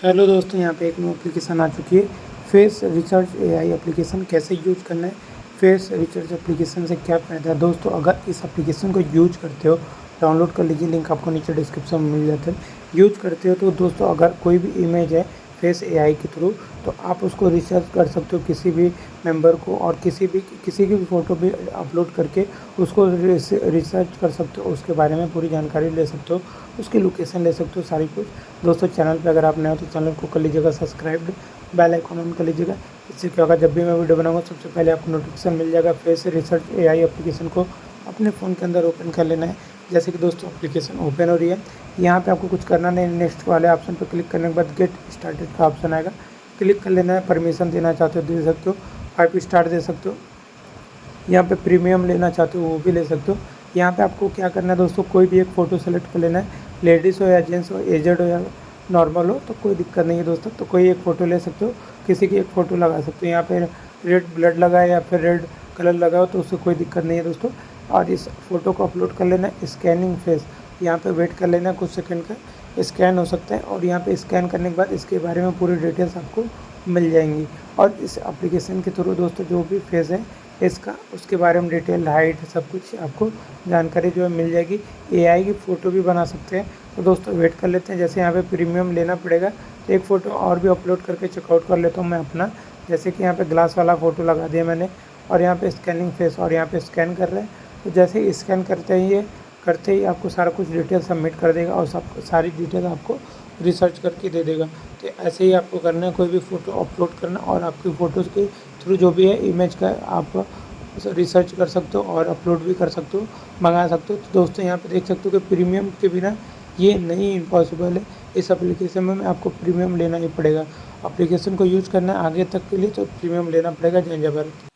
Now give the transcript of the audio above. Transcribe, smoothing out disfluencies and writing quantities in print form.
Hello दोस्तों, यहाँ पे एक न्यू एप्लीकेशन आ चुकी है। फेस रिसर्च एआई एप्लीकेशन कैसे यूज करना है, फेस रिसर्च एप्लीकेशन से क्या फ़ायदा है। दोस्तों, अगर इस एप्लीकेशन को यूज करते हो, डाउनलोड कर लीजिए, लिंक आपको नीचे डिस्क्रिप्शन में मिल जाता है। यूज करते हो तो दोस्तों, अगर कोई भी इमेज है फेस एआई के थ्रू, तो आप उसको रिसर्च कर सकते हो किसी भी मेंबर को, और किसी की भी फ़ोटो भी अपलोड करके उसको रिसर्च कर सकते हो, उसके बारे में पूरी जानकारी ले सकते हो, उसकी लोकेशन ले सकते हो, सारी कुछ। दोस्तों, चैनल पे अगर आप नए हो तो चैनल को कर लीजिएगा सब्सक्राइब, बेल आइकन ऑन कर लीजिएगा। इससे क्या होगा, जब भी मैं वीडियो बनाऊंगा सबसे पहले आपको नोटिफिकेशन मिल जाएगा। फेस रिसर्च एआई एप्लीकेशन को अपने फ़ोन के अंदर ओपन कर लेना है। जैसे कि दोस्तों एप्लीकेशन ओपन हो रही है, यहाँ पे आपको कुछ करना नहीं, नेक्स्ट वाले ऑप्शन पर क्लिक करने के बाद गेट स्टार्टेड का ऑप्शन आएगा, क्लिक कर लेना है। परमिशन देना चाहते हो दे सकते हो, 5 स्टार दे सकते हो। यहाँ पे प्रीमियम लेना चाहते हो वो भी ले सकते हो। यहाँ पे आपको क्या करना है दोस्तों, कोई भी एक फ़ोटो सेलेक्ट कर लेना है। लेडीज़ हो या जेंट्स हो, एजड हो या नॉर्मल हो, तो कोई दिक्कत नहीं है दोस्तों। तो कोई एक फ़ोटो ले सकते हो, किसी की एक फ़ोटो लगा सकते हो। यहाँ पे रेड ब्लड लगा है या फिर रेड कलर लगा हो तो उससे कोई दिक्कत नहीं है दोस्तों। और इस फ़ोटो को अपलोड कर लेना है। स्कैनिंग फेस, यहाँ पे वेट कर लेना है, कुछ सेकंड का स्कैन हो सकता है, और यहाँ पे स्कैन करने के बाद इसके बारे में पूरी डिटेल्स आपको मिल जाएंगी। और इस एप्लीकेशन के थ्रू दोस्तों जो भी फेस है इसका, उसके बारे में डिटेल, हाइट, सब कुछ आपको जानकारी जो है मिल जाएगी। एआई की फ़ोटो भी बना सकते हैं। तो दोस्तों वेट कर लेते हैं। जैसे यहाँ पे प्रीमियम लेना पड़ेगा, तो एक फ़ोटो और भी अपलोड करके चेकआउट कर लेता हूँ मैं अपना। जैसे कि यहाँ पे ग्लास वाला फ़ोटो लगा दिया मैंने, और यहाँ पे स्कैनिंग फेस, और यहाँ पे स्कैन कर रहे हैं। तो जैसे ही स्कैन करते ही आपको सारा कुछ डिटेल सबमिट कर देगा, और सब सारी डिटेल आपको रिसर्च करके दे देगा। तो ऐसे ही आपको करना है, कोई भी फ़ोटो अपलोड करना, और आपकी फ़ोटोज़ के थ्रू जो भी है इमेज का आप रिसर्च कर सकते हो और अपलोड भी कर सकते हो, मंगा सकते हो। तो दोस्तों यहाँ पे देख सकते हो कि प्रीमियम के बिना ये नहीं इम्पॉसिबल है। इस एप्लीकेशन में आपको प्रीमियम लेना ही पड़ेगा। एप्लीकेशन को यूज़ करना है आगे तक के लिए, तो प्रीमियम लेना पड़ेगा। जय जय भारत।